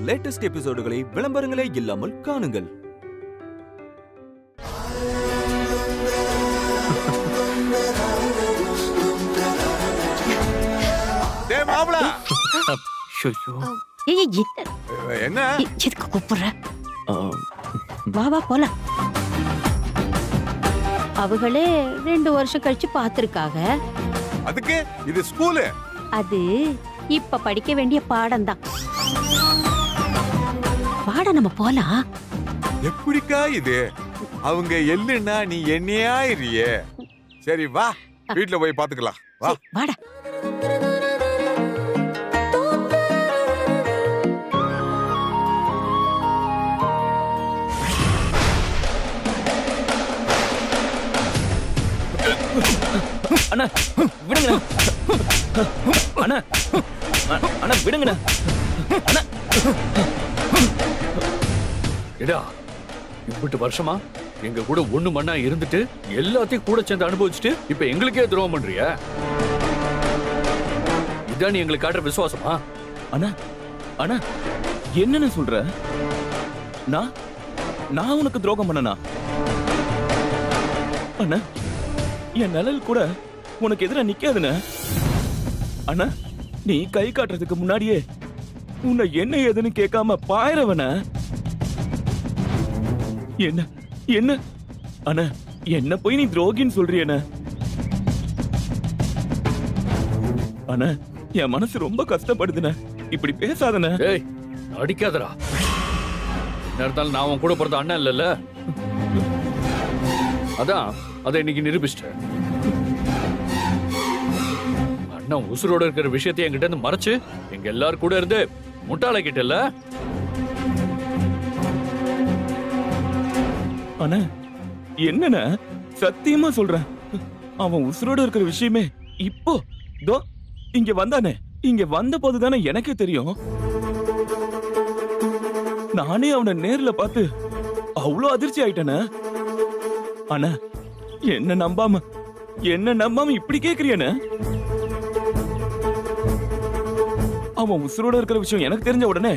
Latest எபிசோடுகளை விளம்பரங்களே இல்லாமல் காணுங்கள். என்ன எதுக்கு கூப்பிடுற? வா வா போலாம். அவங்களே 2 வருஷம் கழிச்சு பாத்துருக்காங்க. அதுக்கு இது ஸ்கூலு. அது இப்ப படிக்க வேண்டிய பாடம் தான். பாடம் நம்ம போலாம். எப்படிக்கா இது? அவங்க எல்லுன்னா நீ என்னையா இரியே. சரி வா, வீட்டுல போய் பாத்துக்கலாம். வா வாடா. அண்ணா விடுங்க அண்ணா, அண்ணா விடுங்க அண்ணா. எடா, இவ்வளவு வருஷமா எங்க கூட ஒண்ணு மண்ணா இருந்துட்டு எல்லாத்தையும் கூட சேர்ந்து அனுபவிச்சுட்டு இப்ப எங்களுக்கே துரோகம் பண்றியா? இதான் நீ எங்களுக்கு காட்டுற விசுவாசமா? அண்ணா அண்ணா என்னன்னு சொல்ற? நான் உனக்கு துரோகம் பண்ணனா? அண்ணா, என் நிழல் கூட உனக்கு எதிர நிக்காதுண்ணா. அண்ணா, நீ கை காட்டுறதுக்கு முன்னாடியே உன்னை என்ன ஏதுன்னு கேட்காம பாயிரவன. என்ன என்ன அண்ணா, என்ன போய் நீ துரோகின்னு சொல்றியண்ணா? அண்ணா, என் மனசு ரொம்ப கஷ்டப்படுதுண்ணா. இப்படி பேசாதண்ணா. ஏய், அடிக்காதடா. நேரத்தால் நான் அவன் கூட பிறந்த அண்ணன் இல்லல்ல. அதான் அதை இன்னைக்கு நிரூபிச்சிட்டேன். அண்ணன் உசுரோட இருக்கிற விஷயத்தை என்கிட்ட இருந்து மறைச்சு எங்க எல்லாரும் கூட இருந்து முட்டாள கிட்டல. அண்ணா, என்னண்ணா, சத்தியமா சொல்றேன், அவன் உசுரோட இருக்கிற விஷயமே இப்போ தோ இங்க வந்தானே. இங்க வந்த போதுதானே எனக்கே தெரியும். நானே அவனை நேர்ல பார்த்து அவ்வளவு அதிர்ச்சி ஆயிட்டேன. அண்ணா, என்ன நம்பாம இப்படி கேக்குறியண்ணா? அவன் உசுரோட இருக்கிற விஷயம் எனக்கு தெரிஞ்ச உடனே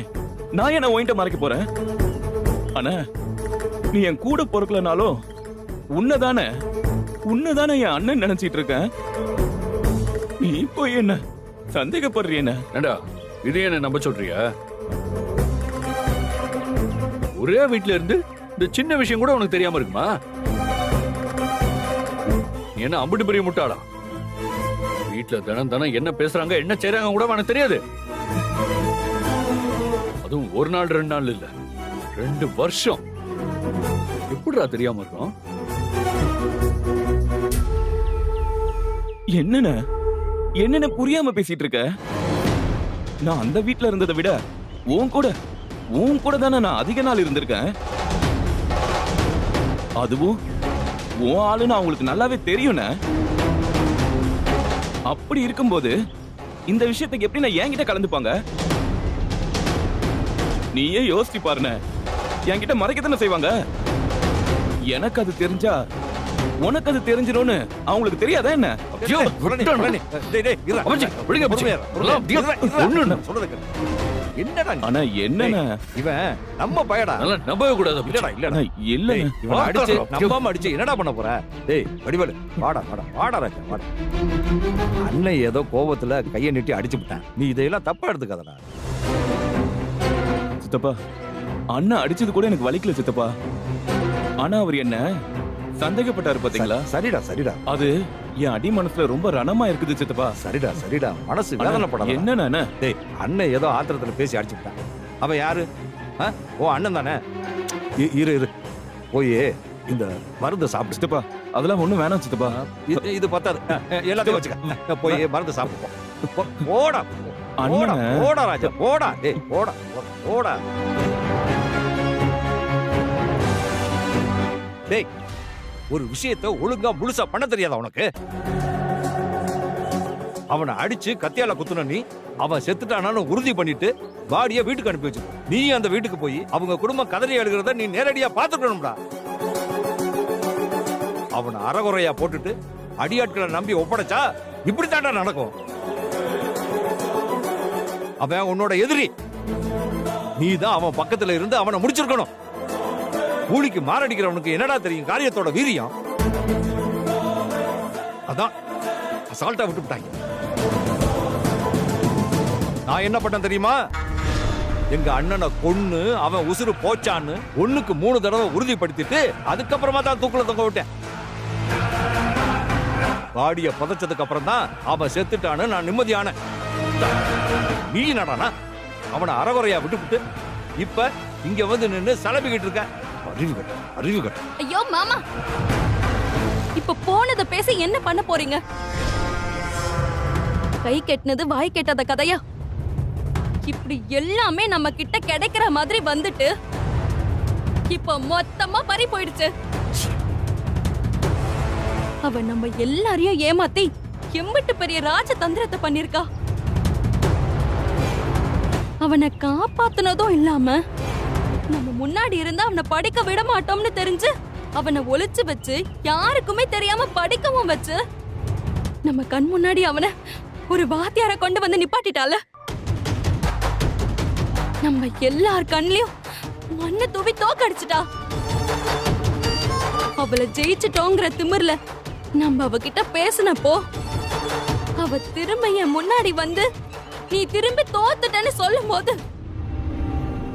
நான் என்ன ஓயிட்ட மறைக்க போறேன்? அண்ணா, நீ என் கூட பொறுக்கலனாலும் உன்னதானே என் அண்ணன் நினைச்சிட்டு இருக்க. நீ போய் என்ன சந்தேகப்படுறியண்ணா? ஏண்டா, இதே என்ன நம்ப சொல்றியா? ஒரே வீட்டுல இருந்து இந்த சின்ன விஷயம் கூட உனக்கு தெரியாம இருக்குமா? நீ என்ன அம்புட்டு பெரிய முட்டாளா? வீட்டுல தினம் என்ன பேசுறாங்க என்ன செய்யறாங்க கூட உனக்கு தெரியாது. அதுவும் ஒரு நாள் 2 நாள் இல்ல, 2 வருஷம். எப்படிடா தெரியாம இருக்கும்? என்னென்ன புரியாம பேசிட்டு இருக்க? நான் அந்த வீட்டுல இருந்ததை விட உன் கூட தானே நான் அதிக நாள் இருந்திருக்கேன். அதுவும் உன் ஆளுன்னு அவங்களுக்கு நல்லாவே தெரியும்ண்ணே. அப்படி இருக்கும்போது இந்த விஷயத்துக்கு எப்படி நான் என்கிட்ட கலந்துப்பாங்க? நீயே யோசிச்சு பாருண்ணே. என்கிட்ட மறைக்கத்தானே செய்வாங்க. எனக்கு அது தெரிஞ்சா உனக்கு அது தெரிஞ்சிடும்னு அவங்களுக்கு தெரியாதா என்ன? என்னடா என்னண்ணா இவன் நம்ம பயடா. நம்பவே கூடாது. இல்லடா இல்ல இவன் அடிச்சு நம்பாம அடிச்சு என்னடா பண்ண போற? டேய் வடிவேலு, வாடா ராஜா வாடா. அண்ணன் ஏதோ கோபத்துல கையை நீட்டி அடிச்சு விட்டான். நீ இதையெல்லாம் தப்பா எடுத்துக்காதடா. சித்தப்பா, அண்ணன் அடிச்சது கூட எனக்கு வலிக்கல சித்தப்பா. ஆனா அவர் என்ன சந்தேகப்பட்டாரு பாத்தீங்களா? சரிடா அது என் அடி மனசுல ரொம்ப ரணமா இருக்குது சித்தப்பா. சரிடா மனசு வேதனைப்படாத. என்னண்ணா? டேய், அண்ணன் ஏதோ ஆத்திரத்துல பேசி அடிச்சு விட்டான். அவன் யாரு? ஓ அண்ணன் தானே. இரு போய் இந்த மருந்து சாப்பிடு. சித்தப்பா, அதெல்லாம் ஒண்ணும் வேணாம் சித்தப்பா. இது பத்தாது, எல்லாத்தையும் வச்சுக்க. போய் மருந்து சாப்பிடுவோம். போடா ராஜா, போடா. டேய் போடா. டேய், ஒரு விஷயத்தை ஒழுங்கா முழுசா பண்ண தெரியாதா உனக்கு? அவனை அடிச்சு கத்தியால குத்துன நீ அவன் செத்துட்டானு உறுதி பண்ணிட்டு பாடிய வீட்டுக்கு அனுப்பி வச்சு நீ அந்த வீட்டுக்கு போய் அவங்க குடும்பம் கதறி அழுகிறத நீ நேரடியா பாத்துக்கணும்டா. அவனை அறகுறையா போட்டுட்டு அடியாட்களை நம்பி ஒப்படைச்சா இப்படித்தாண்டா நடக்கும். அவன் உன்னோட எதிரி. நீ தான் அவன் பக்கத்துல இருந்து அவனை முடிச்சிருக்கணும். கூலிக்கு மாரடிக்கிறவனுக்கு என்னடா தெரியும் காரியத்தோட வீரியம்? அதான் அசால்ட்டா விட்டுவிட்டாங்க. நான் என்ன பண்ண தெரியுமா? எங்க அண்ணனை கொன்னு அவன் உசுறு போச்சான்னு 1க்கு 3 தடவை உறுதிப்படுத்திட்டு அதுக்கப்புறமா தான் தூக்குல தொங்க விட்டேன். பாடிய புதைச்சதுக்கு அப்புறம் தான் அவன் செத்துட்டான்னு நான் நிம்மதியான. நீ நடனா அவனை அறகுறையா விட்டுவிட்டு இப்ப இங்க வந்து நின்னு சலபிக்கிட்டு இருக்க. அறிவு கட்ட. ஐயோ மாமா, இப்ப போனத பேசி என்ன பண்ண போறீங்க? கை கெட்டினது வாய் கெட்டாத கதையா? இப்படி எல்லாமே நம்ம கிட்ட கிடைக்கிற மாதிரி வந்துட்டு இப்ப மொத்தமா பறி போயிடுச்சு. அவ நம்ம எல்லாரையும் ஏமாத்தி எம்பிட்டு பெரிய ராஜதந்திரத்தை பண்ணிருக்கா. அவனை காப்பாத்துனதும் இல்லாம நம்ம முன்னாடி இருந்தா அவனை படிக்க விட மாட்டோம்னு தெரிஞ்சு அவனை ஒளிச்சு வச்சு யாருக்குமே தெரியாம படிக்கவும் வச்சு நம்ம கண் முன்னாடி அவனை ஒரு வாத்தியார கொண்டு வந்து நிப்பாட்டிட்டால. நம்ம எல்லார் கண்லயும் மண்ணை தூவி தோக்கடிச்சிட்டா. அவளை ஜெயிச்சிட்டோங்கிற திமிர்ல நம்ம அவகிட்ட பேசினப்போ அவ திரும்ப என் முன்னாடி வந்து நீ திரும்பி தோத்துட்டேன்னு சொல்லும் போது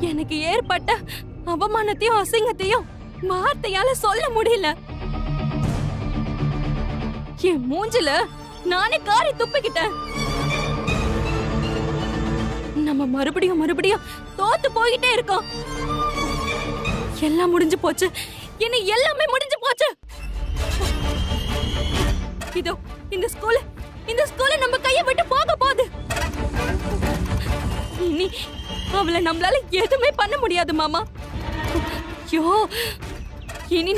எனக்கு ஏற்பட்ட அவமானத்தையும் அசிங்கத்தையும் வார்த்தையால சொல்ல முடியல. என் மூஞ்சில நானே காரி துப்பிக்கிட்டேன். நம்ம மறுபடியும் தோத்து போயிட்டே இருக்கோம். எல்லாம் முடிஞ்சு போச்சு. இனி எல்லாமே முடிஞ்சு போச்சு. இதோ இந்த ஸ்கூல் நம்ம கையை விட்டு போக போகுது. இனி அவளை நம்மளால எதுவுமே பண்ண முடியாது மாமா. ஐயோ, இனி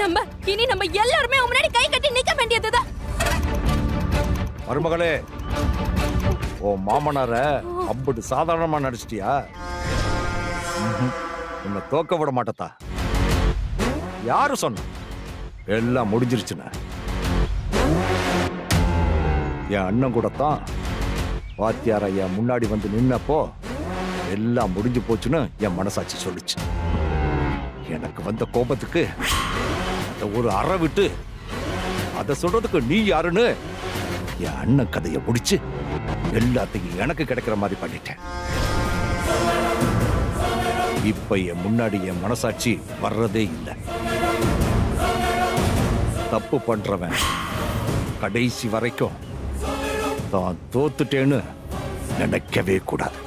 நம்ம எல்லாருமே முன்னாடி கை கட்டி நிக்க வேண்டியதுதான். மருமகளே, ஓ மாமனார அம்புட்டு சாதாரணமா நடிச்சிட்டியா? உன்னை தோக்க விட மாட்டதா? யாரு சொன்ன? எல்லாம் முடிஞ்சிருச்சுன்னு. என் அண்ணன் கூட தான் வாத்தியார் ஐயா முன்னாடி வந்து நின்னப்போ எல்லாம் முடிஞ்சு போச்சுன்னு என் மனசாட்சி சொல்லுச்சு. எனக்கு வந்த கோபத்துக்கு அத ஒரு அற விட்டு அதை சொல்றதுக்கு நீ யாருன்னு என் அண்ணன் கதையை முடிச்சு எல்லாத்தையும் எனக்கு கிடைக்கிற மாதிரி பண்ணிட்டேன். இப்ப என் முன்னாடி என் மனசாட்சி வர்றதே இல்லை. தப்பு பண்றவன் கடைசி வரைக்கும் தான் தோத்துட்டேன்னு நினைக்கவே கூடாது.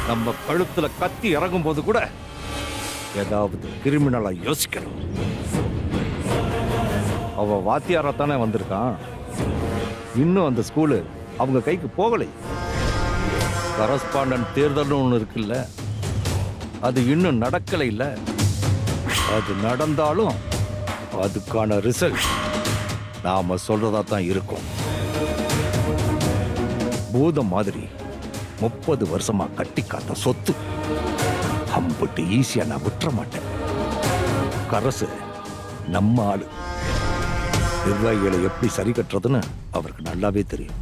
நம்ம கழுத்துல கத்தி இறங்கும் போது கூட ஏதாவது கிரிமினலா யோசிக்கணும். அவ வாத்தியாரத்தானே வந்திருக்கான். இன்னும் அந்த ஸ்கூலு அவங்க கைக்கு போகலை. கரஸ்பாண்டன்ட் தேர்தல்னு ஒண்ணு இருக்குல்ல, அது இன்னும் நடக்கலை இல்ல. அது நடந்தாலும் அதுக்கான ரிசல்ட் நாம சொல்றதா தான் இருக்கும். பூதம் மாதிரி 30 வருஷமா கட்டி காத்த சொத்து அம்புட்டு ஈஸியா நான் விட்டுற மாட்டேன். கரசு நம்ம ஆளு. நிர்வாகிகளை எப்படி சரி கட்டுறதுன்னு அவருக்கு நல்லாவே தெரியும்.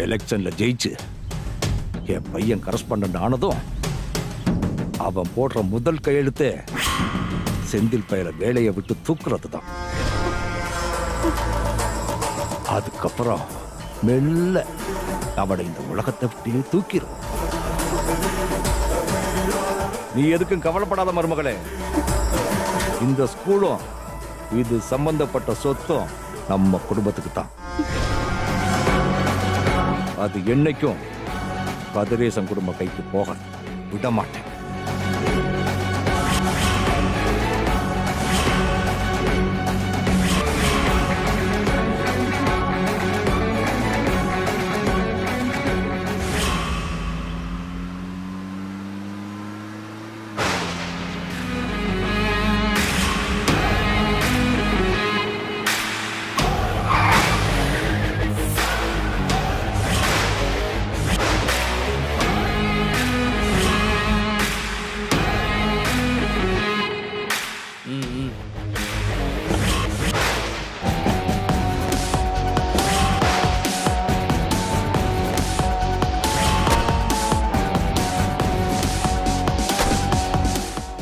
எலெக்ஷன்ல ஜெயிச்சு என் பையன் கரஸ்பாண்டன்ட் ஆனதும் அவன் போடுற முதல் கையெழுத்து செந்தில் பையல வேலையை விட்டு தூக்குறது தான். அதுக்கப்புறம் மெல்ல அவனை இந்த உலகத்தை விட்டே தூக்கிடும். நீ எதுக்கும் கவலைப்படாத மருமகளே. இந்த ஸ்கூலும் இது சம்பந்தப்பட்ட சொத்தும் நம்ம குடும்பத்துக்கு தான். அது என்னைக்கும் கதிரேசன் குடும்ப கைக்கு போக விட மாட்டேன்.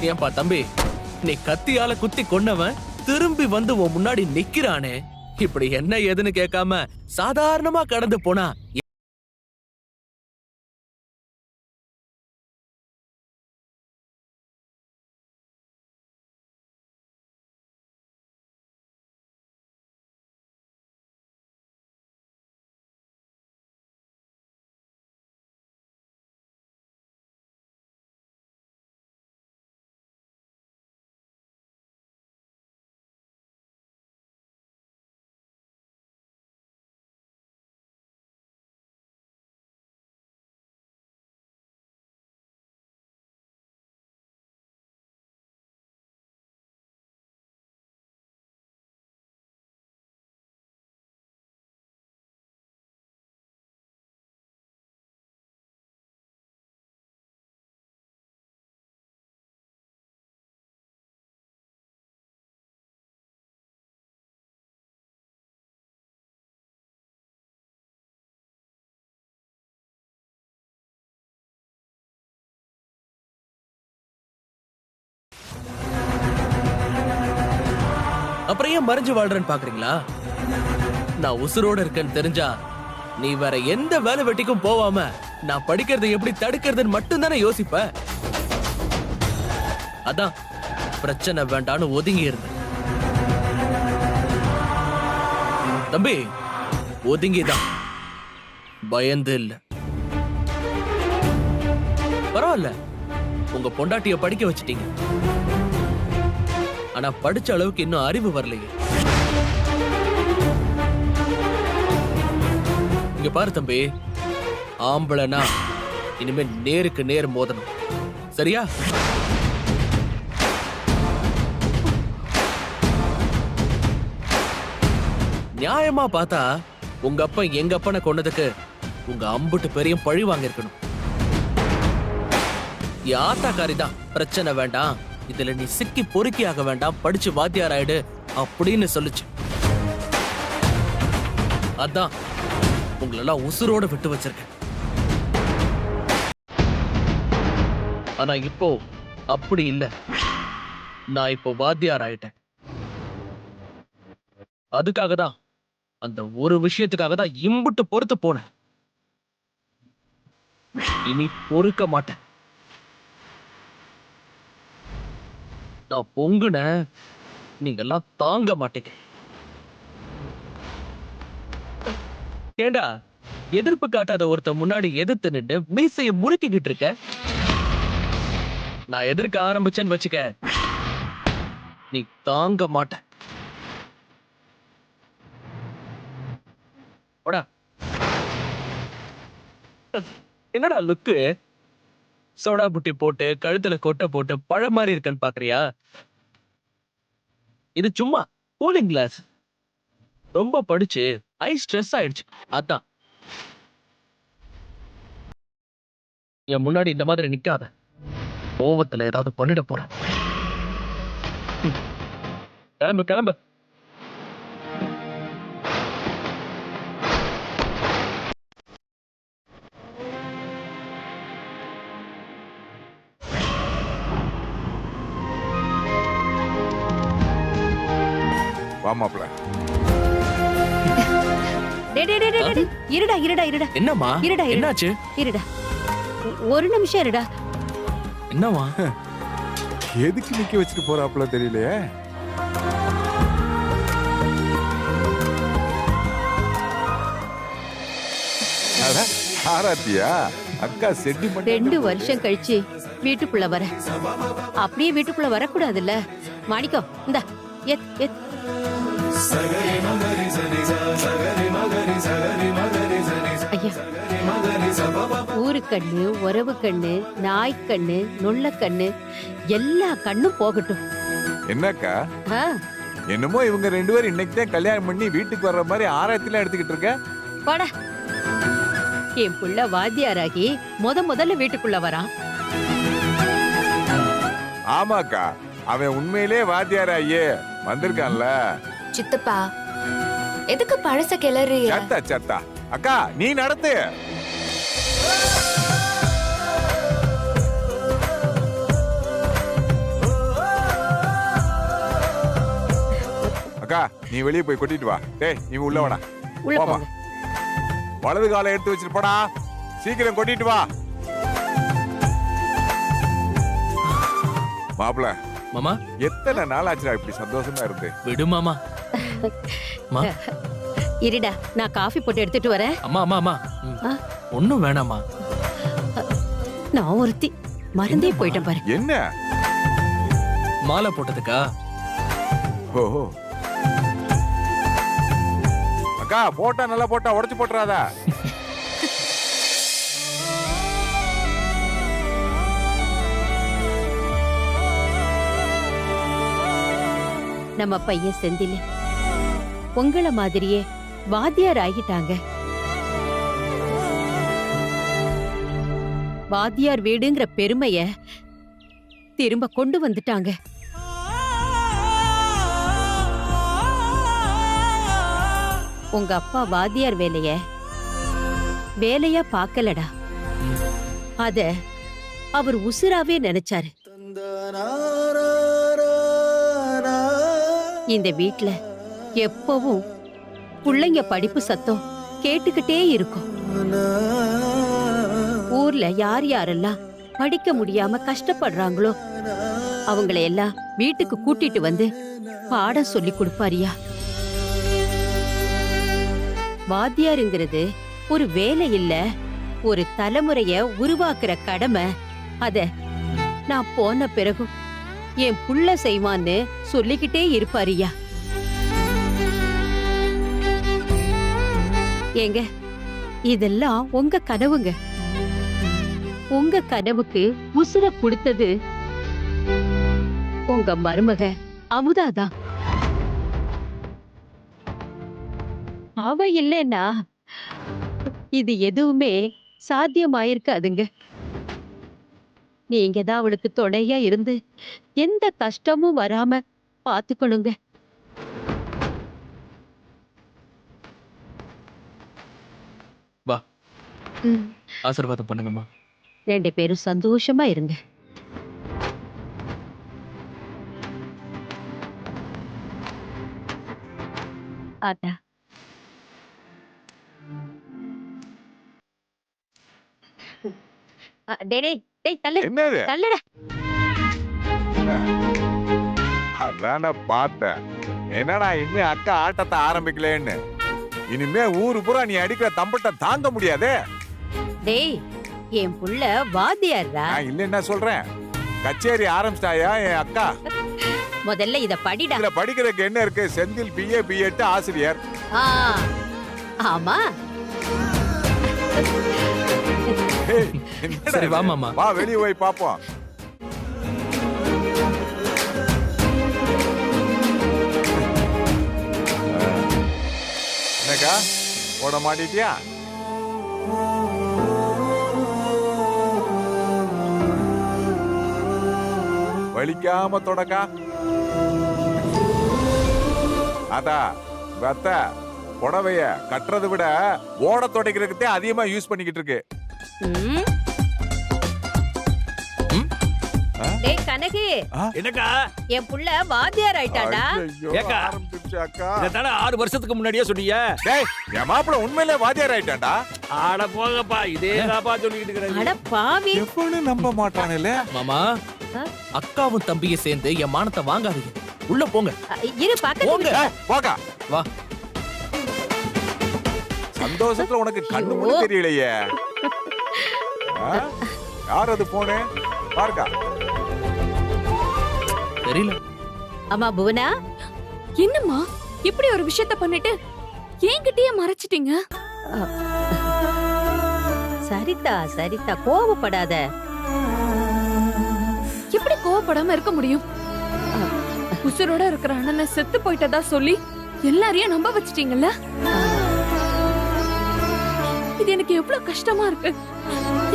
ஏன்பா தம்பி, நீ கத்தியால குத்தி கொன்னவன் திரும்பி வந்து உன் முன்னாடி நிக்கிறானே, இப்படி என்ன ஏதுன்னு கேட்காம சாதாரணமா கடந்து போனா அப்புறம் ஏன் மறைஞ்சு வாழ்றேன்னு பாக்குறீங்களா? நான் உசுரோட இருக்கேன்னு தெரிஞ்சா நீ வேற எந்த வேலை வெட்டிக்கும் போவாம நான் படிக்கிறதை எப்படி தடுக்கிறதுன்னு மட்டும் தானே யோசிப்ப. அதான் பிரச்சனை வேண்டான்னு ஒதுங்கி இருந்தேன். தம்பி, ஒதுங்கிதான், பயந்து இல்ல. பரவாயில்ல, உங்க பொண்டாட்டிய படிக்க வச்சிட்டீங்க. ஆனா படிச்ச அளவுக்கு இன்னும் அறிவு வரலையே. இங்க பாரு தம்பி, ஆம்பளனா இனிமே நேருக்கு நேர் மோதணும், சரியா? நியாயமா பார்த்தா உங்க அப்பா எங்க அப்பனை கொன்னதுக்கு உங்க அம்புட்டு பெரியும் பழி வாங்கியிருக்கணும். யாத்தாக்காரி தான், பிரச்சனை வேண்டாம், இதுல நீ சிக்கி பொறுக்கி ஆக வேண்டாம், படிச்சு வாத்தியார் ஆயிடு அப்படின்னு சொல்லுச்சு. அதான் உங்களெல்லாம் உசுரோட விட்டு வச்சிருக்கேன். ஆனா இப்போ அப்படி இல்ல. நான் இப்போ வாத்தியார் ஆயிட்டேன். அதுக்காக தான், அந்த ஒரு விஷயத்துக்காக தான் இம்புட்டு பொறுத்து போனேன். இனி பொறுக்க மாட்டேன். நான் பொங்குன நீங்க எல்லாம் தாங்க மாட்டீங்க. ஏண்டா, எதிர்ப்பு காட்டாத ஒருத்த முன்னாடி எதிர்த்து நின்று மீசைய முறுக்கிக்கிட்டு இருக்க. நான் எதிர்க்க ஆரம்பிச்சேன்னு வச்சுக்க, நீ தாங்க மாட்ட. என்னடா லுக்கு? சோடா புட்டி போட்டு கழுத்துல கொட்டை போட்டு பழம் மாதிரி இருக்கன்னு பாக்குறியா? இது சும்மா கூலிங் கிளாஸ். ரொம்ப படிச்சு ஐ ஸ்ட்ரெஸ் ஆயிடுச்சு, அதான். என் முன்னாடி இந்த மாதிரி நிக்காத, கோவத்துல ஏதாவது பண்ணிட போறேன். கிளம்பு கிளம்பு. வாமாப்ல. இருடா இருடா இருடா. என்னம்மா? இருடா என்னாச்சு? இருடா, ஒரு நிமிஷம் இருடா. என்னம்மா? எதுக்கு நிக்க வச்சுட்டு போறாப்புல தெரியலையே. ஆராத்தியா அக்கா சென்டிமெண்ட். 2 வருஷம் கழிச்சு வீட்டுக்குள்ள வர, அப்படியே வீட்டுக்குள்ள வரக்கூடாதுல்ல. மாணிக்கம், இந்தா எத் எத். ஐயா, ஊரு கண்ணு, உறவு கண்ணு, நாய் கண்ணு, நொல்ல கண்ணு, எல்லா கண்ணும் போகட்டும். என்னக்கா ஆ, என்னமோ இவங்க 2 பேரும் இன்னைக்கு தான் கல்யாணம் பண்ணி வீட்டுக்கு வர்ற மாதிரி ஆராய்ச்சிலாம் எடுத்துக்கிட்டு இருக்க. போடா. என் புள்ள வாத்தியாராகி முதல்ல வீட்டுக்குள்ள வரான். ஆமாக்கா, அவன் உண்மையிலே வாத்தியாராயே வந்திருக்கான்ல. சித்தப்பா, எதுக்கு பழச கிளறி? சத்தா சத்தா அக்கா, நீ நடத்து. நீ வெளியே போய் கொட்டிட்டு வா. டேய் நீ உள்ள வாடா. உள்ள போமா. போங்க. வலது காலை எடுத்து வச்சிட்டு போடா. சீக்கிரம் கொட்டிட்டு வா. மாப்பிள மாமா எத்தனை நாள் ஆச்சுடா இப்படி சந்தோஷமா இருந்து? விடு மாமா. மா, இருடா, நான் காஃபி போட்டு எடுத்துட்டு வரேன். அம்மா அம்மா அம்மா ஒண்ணும் வேணாமா. நான் ஒருத்தி மறந்தே போயிட்டேன் பாரு. என்ன? மாலை போட்டதுக்கா? ஓஹோ. அக்கா போட்டா நல்லா போட்டா உடைச்சு போட்டுறாதா? நம்ம பையன் செந்தில் உங்கள மாதிரியே வாத்தியார் ஆகிட்டாங்க. வாத்தியார் வீடுங்கிற பெருமைய திரும்ப கொண்டு வந்துட்டாங்க. உங்க அப்பா வாத்தியார் வேலையா பார்க்கலடா. அத அவர் உசுராவே நினைச்சாரு. இந்த வீட்ல எப்பவும் புள்ளைங்க படிப்பு சத்தம் கேட்டுக்கிட்டே இருக்கும். ஊர்ல யார் யாரெல்லாம் படிக்க முடியாம கஷ்டப்படுறாங்களோ அவங்களை எல்லாம் வீட்டுக்கு கூட்டிட்டு வந்து பாடம் சொல்லி கொடுப்பாரியா. வாத்தியாருங்கிறது ஒரு வேலை இல்ல, ஒரு தலைமுறைய உருவாக்குற கடமை. அத நான் போன பிறகும் என் புள்ள செய்வான்னு சொல்லிக்கிட்டே இருப்பாரியா. ஏங்க, இதெல்லாம் உங்க கனவுங்க. உங்க கனவுக்கு உசுர கொடுத்தது உங்க மருமக அமுதாதான். அவ இல்லைன்னா இது எதுவுமே சாத்தியமாயிருக்காதுங்க. நீங்க தான் அவளுக்கு துணையா இருந்து எந்த கஷ்டமும் வராம பாத்துக்கணுங்க. வா, ம், ஆசீர்வாதம் பண்ணுங்கம்மா. 2 பேரும் சந்தோஷமா இருங்க. ஆட்டா. டேய் டேய் டேய் தள்ளு என்னது? தள்ளுடா. அதான பார்த்தேன். என்னடா இன்னும் அக்கா ஆட்டத்தை ஆரம்பிக்கலன்னு. இனிமே ஊரு பூரா நீ அடிக்கிற தம்பட்ட தாங்க முடியாதே. டேய், என் புள்ள வாத்தியார்ரா. நான் இல்லைன்னா சொல்றேன். கச்சேரி ஆரம்பிச்சிட்டாயா என் அக்கா? முதல்ல இத படிடா. இதுல படிக்கிறதுக்கு என்ன இருக்கு? செந்தில் BA B.Ed ஆசிரியர். ஆ, ஆமா. ஏய், என்னடா சரி, வா இது? மாமா. வா வெளிய போய் பாப்போம். என்னக்கா ஓட மாட்டிட்டியா? வலிக்காம தொடக்கா. அதா வெத்த புடவைய கட்டுறதை விட ஓட துடைக்கிறதுக்கு அதிகமா யூஸ் பண்ணிக்கிட்டு இருக்கு. ம். டேய் கனகு, என்னக்கா என் புள்ள வாத்தியார் ஆயிட்டாடா. ஐயையோ, ஏக்கா? ஆரம்பிச்சிருச்சு அக்கா. இதான 6 வருஷத்துக்கு முன்னாடியே சொன்னீங்க. டேய், என் மாப்பிள உண்மையிலே வாத்தியார் ஆயிட்டான்டா. ஆட போங்கப்பா, இதே தாப்பா சொல்லிக்கிட்டு அட இருக்கிறேன். பாவி. எப்பன்னு நம்ப மாட்டானே. மாமா, ஆ? அக்காவும் தம்பியும் சேர்ந்து என் மானத்தை வாங்காதீங்க. உள்ள போங்க. இரு பாக்க. போங்க. போகா. வா. சந்தோஷத்துல உனக்கு கண்ணு மூடி தெரியலையே. ஆ? யார் அது போனே பாருக்கா. தெரியல. அம்மா புவனா, என்னம்மா இப்படி ஒரு விஷயத்த பண்ணிட்டு என்கிட்டயே மறைச்சிட்டீங்க? சரிதா சரிதா, கோவப்படாத. எப்படி கோவப்படாம இருக்க முடியும்? உசுரோட இருக்கிற அண்ணனை செத்து போயிட்டதா சொல்லி எல்லாரையும் நம்ப வச்சிட்டீங்கல்ல. இது எனக்கு எவ்வளவு கஷ்டமா இருக்கு.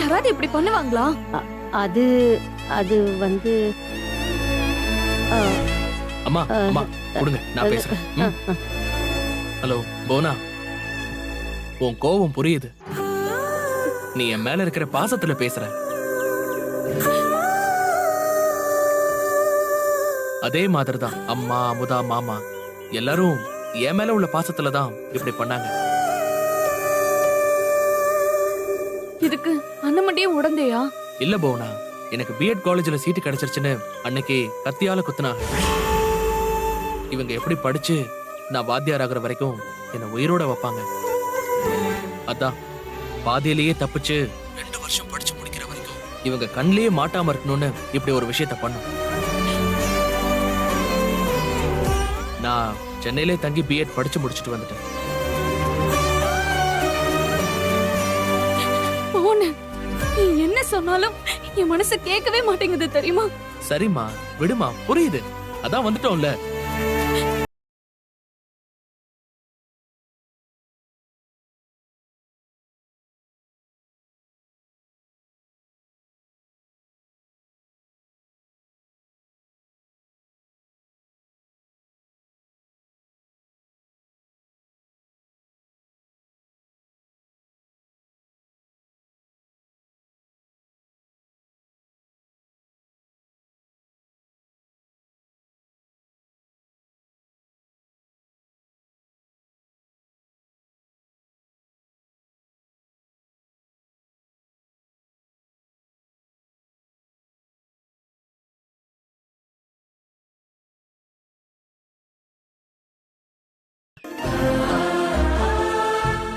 யாராவது இப்படி பண்ணுவாங்களா? அது அது வந்து அம்மா அம்மா கொடுங்க, நான் பேசுறேன். ம்? ஹலோ போனா, உன் கோவம் புரியுது. நீ என் மேல இருக்கிற பாசத்துல பேசுற. அதே மாதிரிதான் அம்மா, அமுதா, மாமா எல்லாரும் என் மேல உள்ள பாசத்துல தான் இப்படி பண்ணாங்க. இதுக்கு அண்ணன் மண்டியும் உடந்தையா? இல்ல போனா, எனக்கு பிஎட் காலேஜ்ல சீட்டு கிடைச்சிருச்சுன்னு அன்னைக்கு கத்தியால குத்துனாங்க. இவங்க எப்படி படிச்சு நான் வாத்தியார் ஆகுற வரைக்கும் என்ன உயிரோட வைப்பாங்க. அதான் பாதியிலேயே தப்பிச்சு 2 வருஷம் படிச்சு முடிக்கிற வரைக்கும் இவங்க கண்ணிலேயே மாட்டாம இருக்கணும்னு இப்படி ஒரு விஷயத்த பண்ணும். நான் சென்னையிலே தங்கி பிஎட் படிச்சு முடிச்சுட்டு வந்துட்டேன். நீ என்ன சொன்னாலும் என் மனசு கேட்கவே மாட்டேங்குது தெரியுமா? சரிம்மா, விடுமா, புரியுது. அதான் வந்துட்டோம்ல.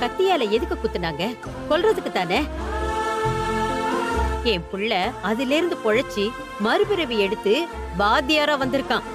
கத்தியால எதுக்கு குத்துனாங்க? கொல்றதுக்கு தானே. என் புள்ள அதுல இருந்து பொழைச்சி மறுபிறவி எடுத்து வாத்தியாரா வந்திருக்கான்.